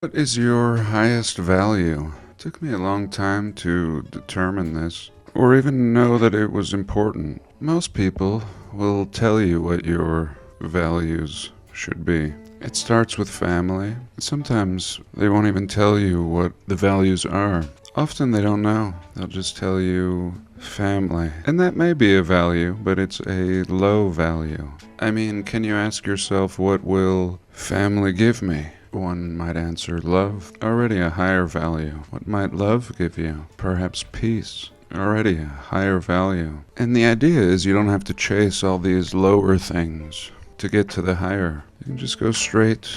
What is your highest value? It took me a long time to determine this, or even know that it was important. Most people will tell you what your values should be. It starts with family. Sometimes they won't even tell you what the values are. Often they don't know. They'll just tell you family. And that may be a value, but it's a low value. I mean, can you ask yourself, what will family give me? One might answer love, already a higher value. What might love give you? Perhaps peace, already a higher value. And the idea is you don't have to chase all these lower things to get to the higher. You can just go straight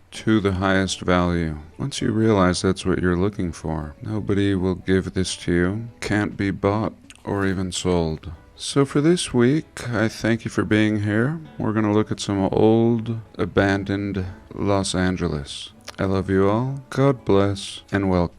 to the highest value. Once you realize that's what you're looking for, nobody will give this to you, can't be bought or even sold. So for this week, I thank you for being here. We're going to look at some old, abandoned Los Angeles. I love you all. God bless and welcome.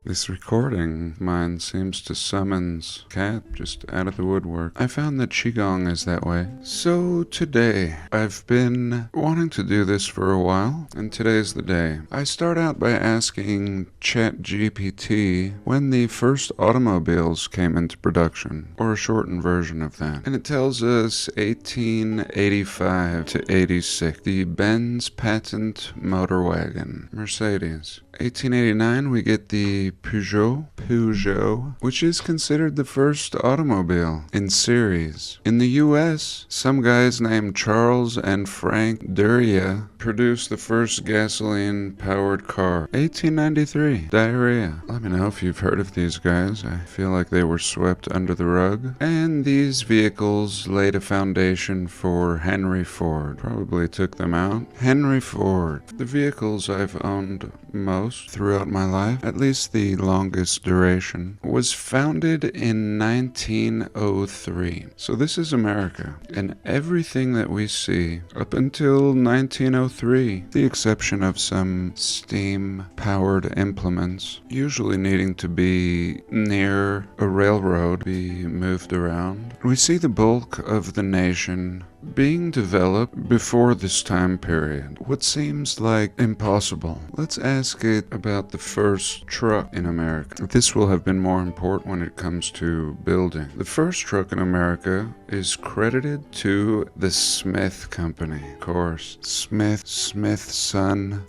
This recording of mine seems to summons Cat just out of the woodwork. I found that Qigong is that way. So today, I've been wanting to do this for a while, and today's the day. I start out by asking ChatGPT when the first automobiles came into production, or a shortened version of that. And it tells us 1885 to 86. The Benz patent motor wagon, Mercedes. 1889, we get the Peugeot, which is considered the first automobile in series. In the US, some guys named Charles and Frank Duryea produced the first gasoline-powered car. 1893, diarrhea. Let me know if you've heard of these guys. I feel like they were swept under the rug. And these vehicles laid a foundation for Henry Ford. Probably took them out. Henry Ford. The vehicles I've owned most throughout my life, at least the longest duration, was founded in 1903. So this is America, and everything that we see up until 1903, the exception of some steam-powered implements, usually needing to be near a railroad, be moved around. We see the bulk of the nation being developed before this time period. What seems like impossible. Let's ask it about the first truck in America. This will have been more important when it comes to building. The first truck in America is credited to the Smith Company. Of course, Smithsonian,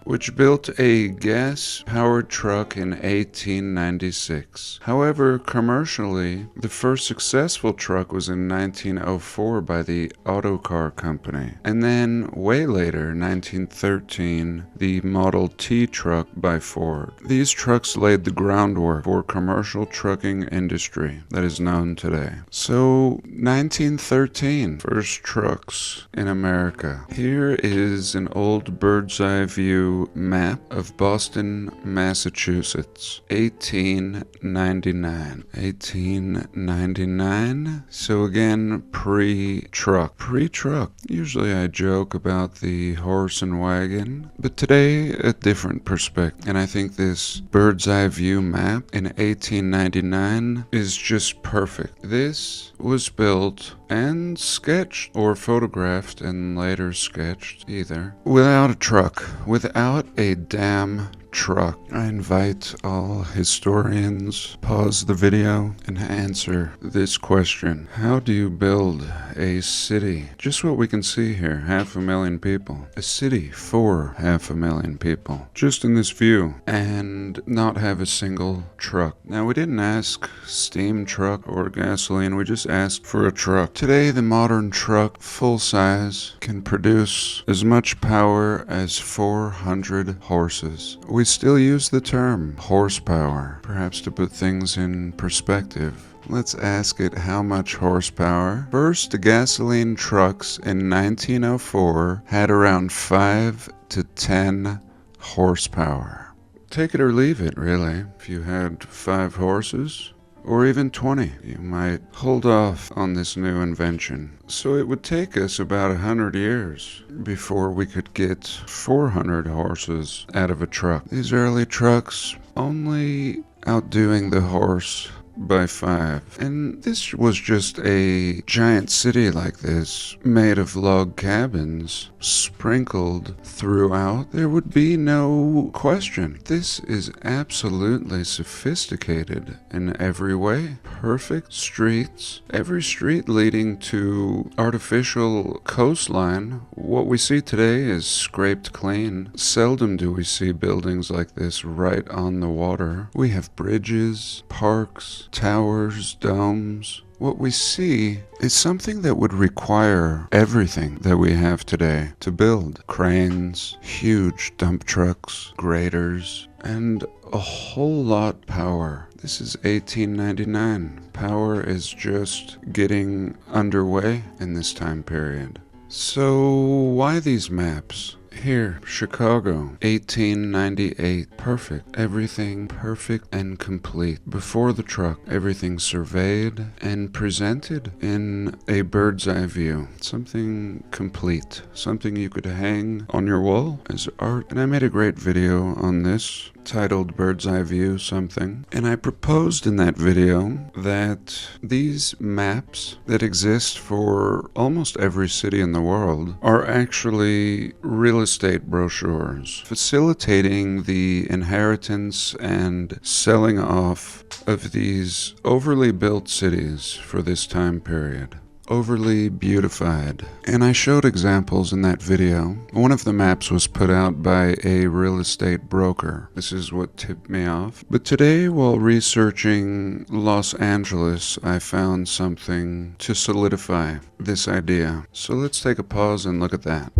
which built a gas-powered truck in 1896. However, commercially, the first successful truck was in 1904 by the Autocar Company. And then, way later, 1913, the Model T truck by Ford. These trucks laid the groundwork for commercial trucking industry that is known today. So, 1913, first trucks in America. Here is an old bird's eye view map of Boston, Massachusetts, 1899. 1899. So again, pre-truck. Pre-truck. Usually I joke about the horse and wagon, but today a different perspective. And I think this bird's eye view map in 1899 is just perfect. This was built and sketched, or photographed and later sketched, either, without a truck, without a damn truck. I invite all historians, pause the video and answer this question. How do you build a city? Just what we can see here, 500,000 people. A city for 500,000 people, just in this view, and not have a single truck. Now, we didn't ask steam truck or gasoline, we just asked for a truck. Today, the modern truck, full size, can produce as much power as 400 horses. We still use the term horsepower, perhaps to put things in perspective. Let's ask it how much horsepower. First gasoline trucks in 1904 had around 5 to 10 horsepower. Take it or leave it, really. If you had 5 horses, or even 20. You might hold off on this new invention. So it would take us about 100 years before we could get 400 horses out of a truck. These early trucks only outdoing the horse by 5. And this was just a giant city like this, made of log cabins, sprinkled throughout. There would be no question. This is absolutely sophisticated in every way. Perfect streets, every street leading to artificial coastline. What we see today is scraped clean. Seldom do we see buildings like this right on the water. We have bridges, parks, towers, domes. What we see is something that would require everything that we have today to build. Cranes, huge dump trucks, graders, and a whole lot power. This is 1899. Power is just getting underway in this time period. So why these maps? Here, Chicago, 1898. Perfect. Everything perfect and complete. Before the truck, everything surveyed and presented in a bird's eye view. Something complete. Something you could hang on your wall as art. And I made a great video on this, titled Bird's Eye View something. And I proposed in that video that these maps that exist for almost every city in the world are actually real estate brochures, facilitating the inheritance and selling off of these overly built cities for this time period. Overly beautified. And I showed examples in that video. One of the maps was put out by a real estate broker. This is what tipped me off. But today, while researching Los Angeles, I found something to solidify this idea. So let's take a pause and look at that.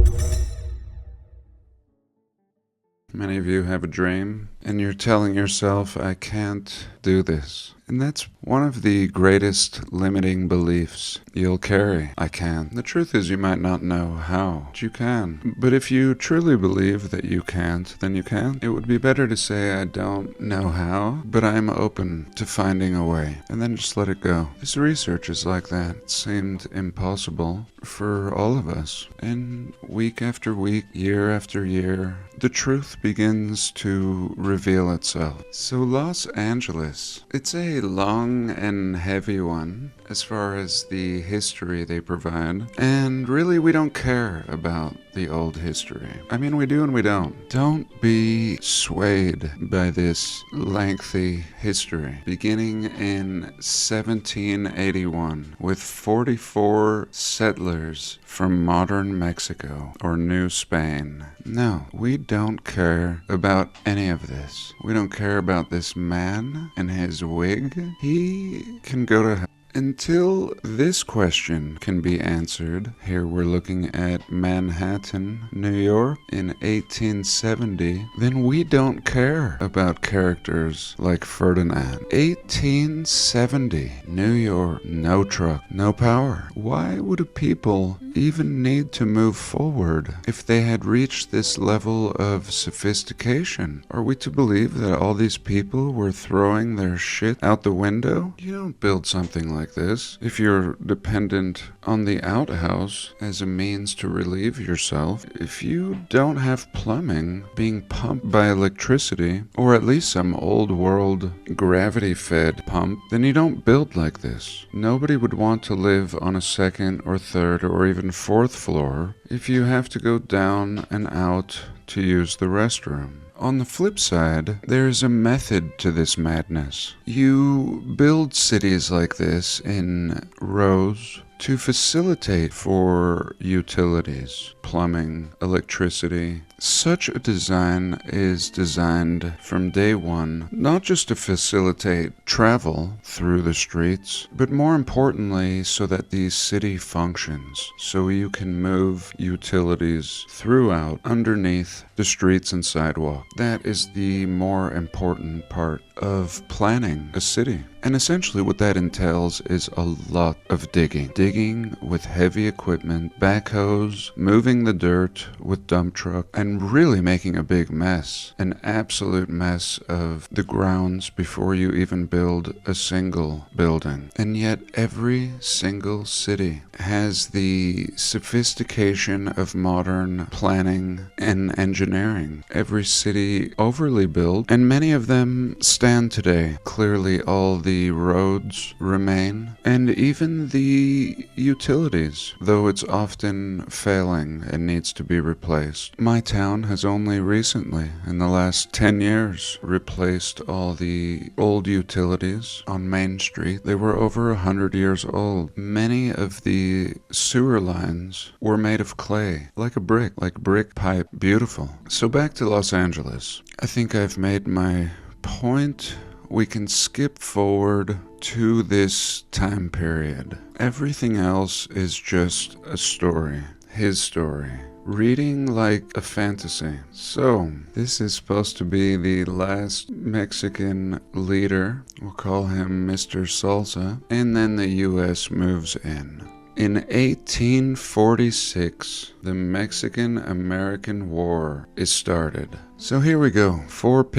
Many of you have a dream, and you're telling yourself, I can't do this. And that's one of the greatest limiting beliefs you'll carry. I can. The truth is you might not know how, but you can. But if you truly believe that you can't, then you can. It would be better to say, I don't know how, but I'm open to finding a way. And then just let it go. This research is like that. It seemed impossible for all of us. And week after week, year after year, the truth begins to reveal itself. So Los Angeles, it's a long and heavy one as far as the history they provide. And really, we don't care about the old history. I mean, we do and we don't. Don't be swayed by this lengthy history. Beginning in 1781 with 44 settlers from modern Mexico or New Spain. No, we don't care about any of this. We don't care about this man and his wig. He can go to hell. Until this question can be answered, here we're looking at Manhattan, New York in 1870, then we don't care about characters like Ferdinand. 1870, New York, no truck, no power. Why would a people even need to move forward if they had reached this level of sophistication? Are we to believe that all these people were throwing their shit out the window? You don't build something like this if you're dependent on the outhouse as a means to relieve yourself. If you don't have plumbing being pumped by electricity, or at least some old world gravity-fed pump, then you don't build like this. Nobody would want to live on a second or third or even fourth floor if you have to go down and out to use the restroom. On the flip side, there is a method to this madness. You build cities like this in rows to facilitate for utilities, plumbing, electricity. Such a design is designed from day one, not just to facilitate travel through the streets, but more importantly, so that the city functions, so you can move utilities throughout, underneath the streets and sidewalk. That is the more important part. of planning a city. And essentially what that entails is a lot of digging. Digging with heavy equipment, backhoes, moving the dirt with dump truck, and really making a big mess. An absolute mess of the grounds before you even build a single building. And yet every single city has the sophistication of modern planning and engineering. Every city overly built, and many of them stand today. Clearly all the roads remain, and even the utilities, though it's often failing and needs to be replaced. My town has only recently, in the last 10 years, replaced all the old utilities on Main Street. They were over 100 years old. Many of the sewer lines were made of clay, like brick pipe. Beautiful. So back to Los Angeles. I think I've made my point. We can skip forward to this time period. Everything else is just a story, his story, reading like a fantasy. So, this is supposed to be the last Mexican leader. We'll call him Mr. Salsa. And then the U.S. moves in. In 1846, the Mexican-American War is started. So here we go, 5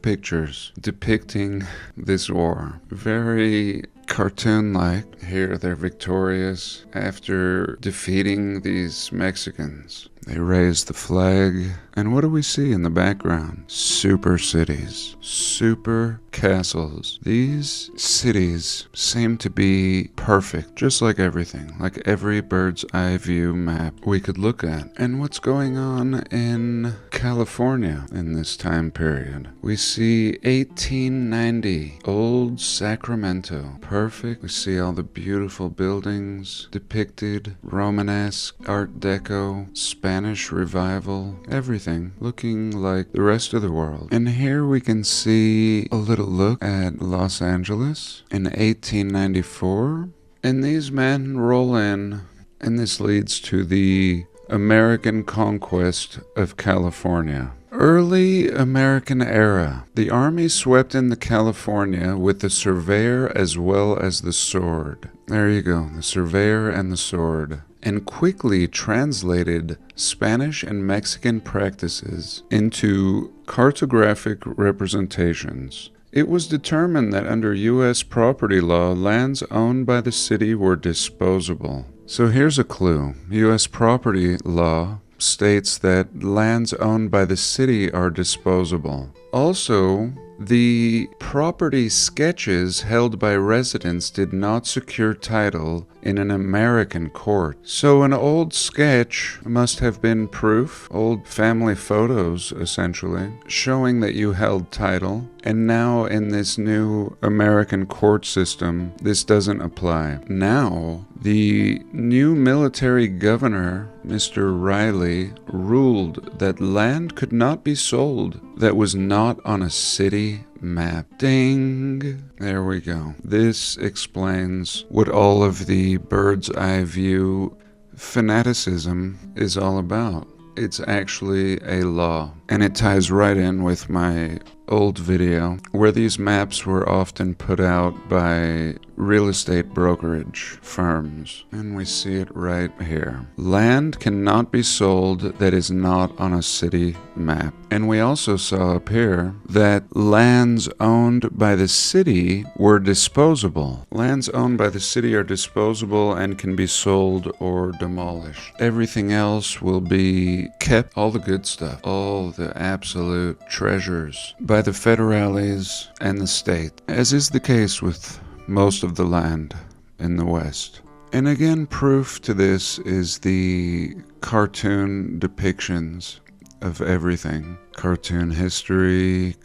pictures depicting this war. Very cartoon-like. Here they're victorious after defeating these Mexicans. They raise the flag. And what do we see in the background? Super cities. Super castles. These cities seem to be perfect, just like everything, like every bird's eye view map we could look at. And what's going on in California in this time period? We see 1890, old Sacramento. Perfect. We see all the beautiful buildings depicted, Romanesque, Art Deco, Spanish Revival, everything looking like the rest of the world. And here we can see a little look at Los Angeles in 1894. And these men roll in, and this leads to the American Conquest of California. Early American era. The army swept into California with the surveyor as well as the sword. There you go, the surveyor and the sword. And quickly translated Spanish and Mexican practices into cartographic representations. It was determined that under U.S. property law, lands owned by the city were disposable. So here's a clue. U.S. property law states that lands owned by the city are disposable. Also, the property sketches held by residents did not secure title in an American court. So an old sketch must have been proof, old family photos essentially, showing that you held title. And now in this new American court system, this doesn't apply. Now, the new military governor, Mr. Riley, ruled that land could not be sold that was not on a city map. Ding! There we go. This explains what all of the bird's eye view fanaticism is all about. It's actually a law. And it ties right in with my old video where these maps were often put out by real estate brokerage firms. And we see it right here. Land cannot be sold that is not on a city map. And we also saw up here that lands owned by the city were disposable. Lands owned by the city are disposable and can be sold or demolished. Everything else will be kept, all the good stuff, all the absolute treasures, by the federales and the state, as is the case with most of the land in the West. And again, proof to this is the cartoon depictions of everything. Cartoon history,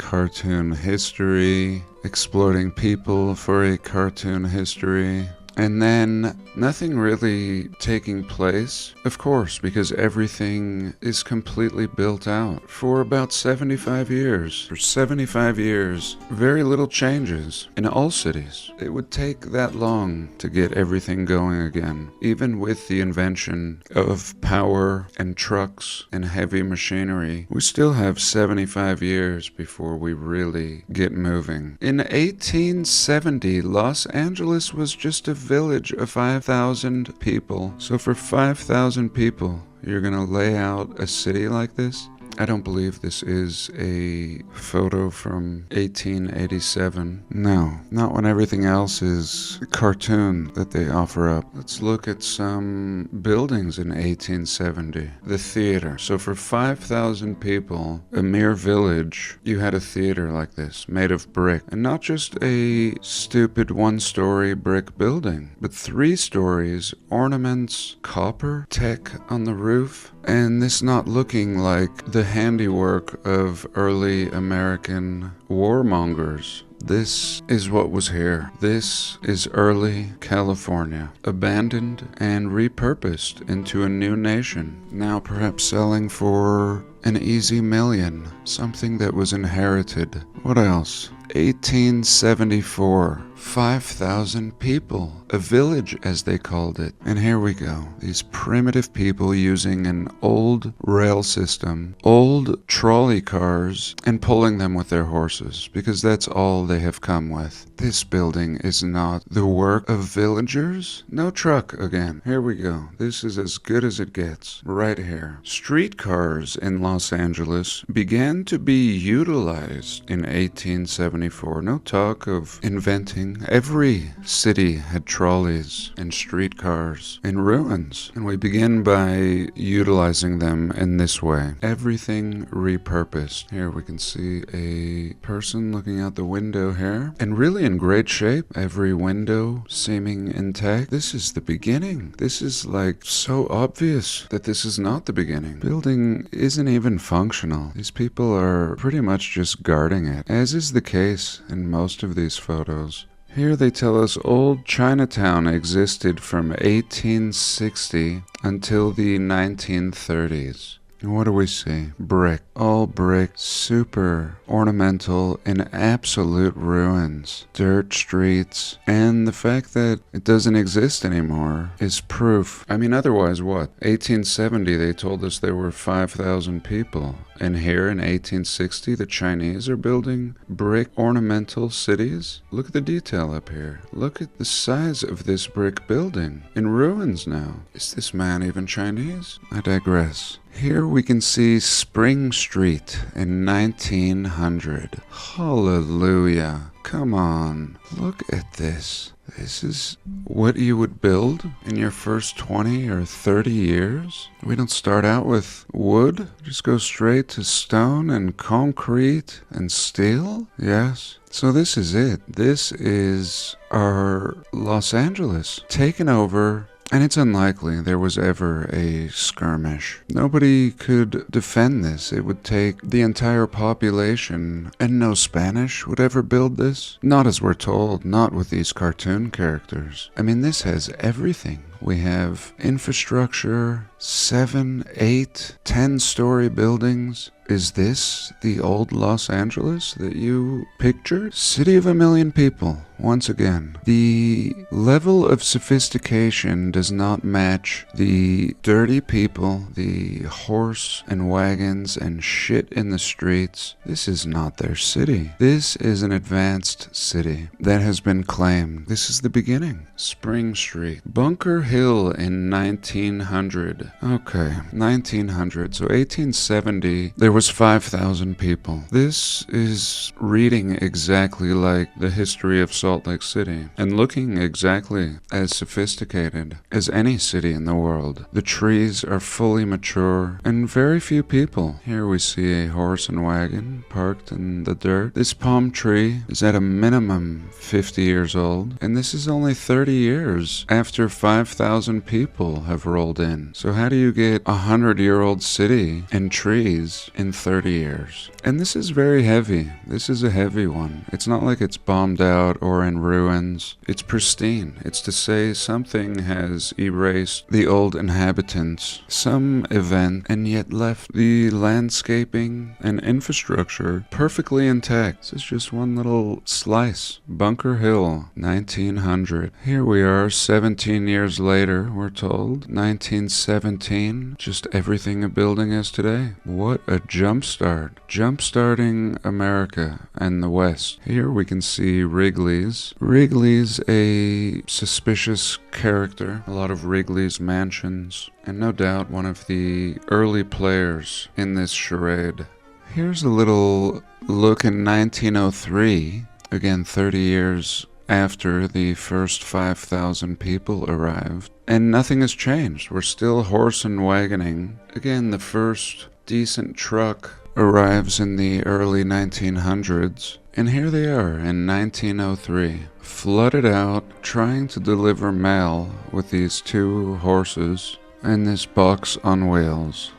exploiting people for a cartoon history. And then nothing really taking place, of course, because everything is completely built out for about 75 years. For 75 years, very little changes in all cities. It would take that long to get everything going again, even with the invention of power and trucks and heavy machinery. We still have 75 years before we really get moving. In 1870, Los Angeles was just a village of 5,000 people. So for 5,000 people, you're gonna lay out a city like this? I don't believe this is a photo from 1887. No, not when everything else is cartoon that they offer up. Let's look at some buildings in 1870. The theater. So for 5,000 people, a mere village, you had a theater like this, made of brick. And not just a stupid one-story brick building, but 3 stories, ornaments, copper, tech on the roof. And this not looking like the handiwork of early American warmongers. This is what was here. This is early California, abandoned and repurposed into a new nation, now perhaps selling for an easy million, something that was inherited. What else? 1874, 5,000 people, a village as they called it. And here we go, these primitive people using an old rail system, old trolley cars, and pulling them with their horses, because that's all they have come with. This building is not the work of villagers. No truck again. Here we go. This is as good as it gets, right here. Streetcars in Los Angeles began to be utilized in 1874. No talk of inventing. Every city had trolleys and streetcars in ruins, and we begin by utilizing them in this way. Everything repurposed. Here we can see a person looking out the window here, and really in great shape. Every window seeming intact. This is the beginning. This is like so obvious that this is not the beginning. Building isn't even functional. These people are pretty much just guarding it, as is the case in most of these photos. Here they tell us old Chinatown existed from 1860 until the 1930s. And what do we see? Brick. All brick, super ornamental, in absolute ruins. Dirt streets. And the fact that it doesn't exist anymore is proof. I mean, otherwise what? 1870, they told us there were 5,000 people. And here in 1860, the Chinese are building brick ornamental cities? Look at the detail up here. Look at the size of this brick building. In ruins now. Is this man even Chinese? I digress. Here we can see Spring Street in 1900. Hallelujah. Come on. Look at this. This is what you would build in your first 20 or 30 years. We don't start out with wood. Just go straight to stone and concrete and steel. Yes. So this is it. This is our Los Angeles taken over. And it's unlikely there was ever a skirmish. Nobody could defend this. It would take the entire population, and no Spanish would ever build this. Not as we're told, not with these cartoon characters. I mean, this has everything. We have infrastructure, 7, 8, 10-story buildings. Is this the old Los Angeles that you pictured? City of a million people, once again. The level of sophistication does not match the dirty people, the horse and wagons and shit in the streets. This is not their city. This is an advanced city that has been claimed. This is the beginning. Spring Street. Bunker Hill in 1900. Okay, 1900. So 1870, there was 5,000 people. This is reading exactly like the history of Salt Lake City and looking exactly as sophisticated as any city in the world. The trees are fully mature and very few people. Here we see a horse and wagon parked in the dirt. This palm tree is at a minimum 50 years old, and this is only 30 years after 5,000 5,000 people have rolled in. So how do you get a 100-year-old city and trees in 30 years? And this is very heavy. This is a heavy one. It's not like it's bombed out or in ruins. It's pristine. It's to say something has erased the old inhabitants, some event, and yet left the landscaping and infrastructure perfectly intact. This is just one little slice. Bunker Hill, 1900. Here we are 17 years later, we're told. 1917, just everything a building is today. What a jumpstart. Jumpstarting America and the West. Here we can see Wrigley's. Wrigley's a suspicious character. A lot of Wrigley's mansions. And no doubt one of the early players in this charade. Here's a little look in 1903. Again, 30 years after the first 5,000 people arrived. And nothing has changed. We're still horse and wagoning. Again, the first decent truck arrives in the early 1900s. And here they are in 1903, flooded out, trying to deliver mail with these 2 horses and this box on wheels.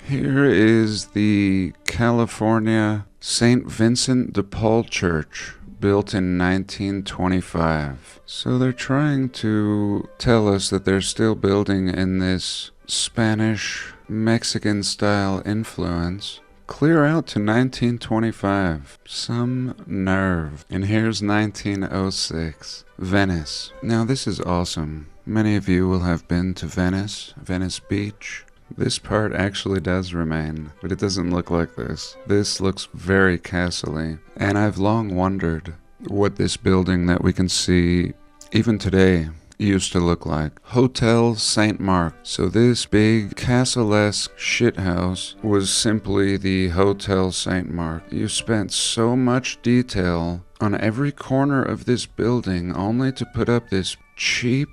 Here is the California St. Vincent de Paul Church, built in 1925. So they're trying to tell us that they're still building in this Spanish, Mexican-style influence. Clear out to 1925. Some nerve. And here's 1906. Venice. Now this is awesome. Many of you will have been to Venice, Venice Beach. This part actually does remain, but it doesn't look like this. This looks very castle-y, and I've long wondered what this building that we can see even today used to look like. Hotel St. Mark. So this big castle-esque shithouse was simply the Hotel St. Mark. You spent so much detail on every corner of this building only to put up this cheap,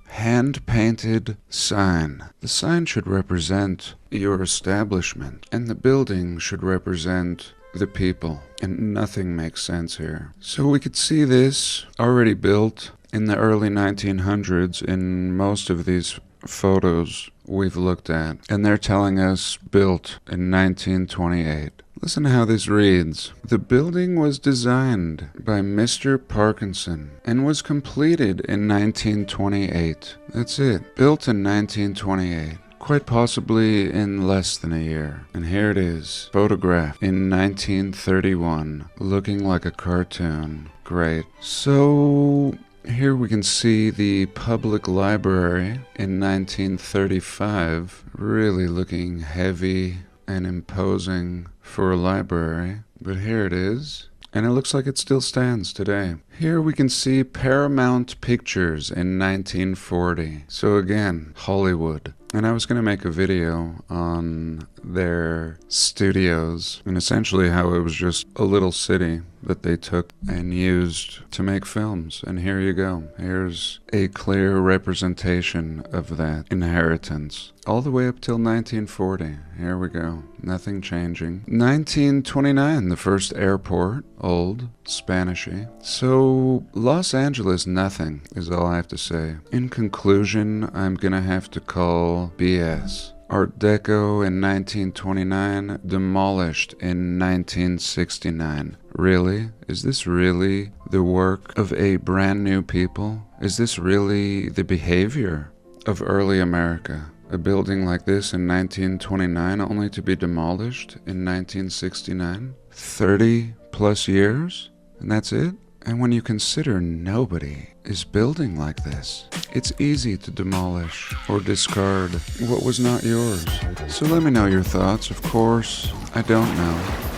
hand-painted sign. The sign should represent your establishment, and the building should represent the people, and nothing makes sense here. So we could see this already built in the early 1900s in most of these photos we've looked at, and they're telling us built in 1928. Listen to how this reads. The building was designed by Mr. Parkinson and was completed in 1928. That's it. Built in 1928. Quite possibly in less than a year. And here it is, photographed in 1931, looking like a cartoon. Great. So here we can see the public library in 1935, really looking heavy and imposing for a library. But here it is, and it looks like it still stands today. Here we can see Paramount Pictures in 1940. So again, Hollywood. And I was going to make a video on their studios and essentially how it was just a little city that they took and used to make films. And here you go. Here's a clear representation of that inheritance. All the way up till 1940. Here we go. Nothing changing. 1929, the first airport. Old. Spanishy. So, Los Angeles, nothing is all I have to say. In conclusion, I'm gonna have to call BS. Art Deco in 1929, demolished in 1969. Really? Is this really the work of a brand new people? Is this really the behavior of early America? A building like this in 1929 only to be demolished in 1969? 30 plus years? And that's it? And when you consider nobody is building like this, it's easy to demolish or discard what was not yours. So let me know your thoughts. Of course, I don't know.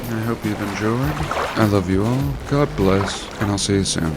I hope you've enjoyed. I love you all. God bless, and I'll see you soon.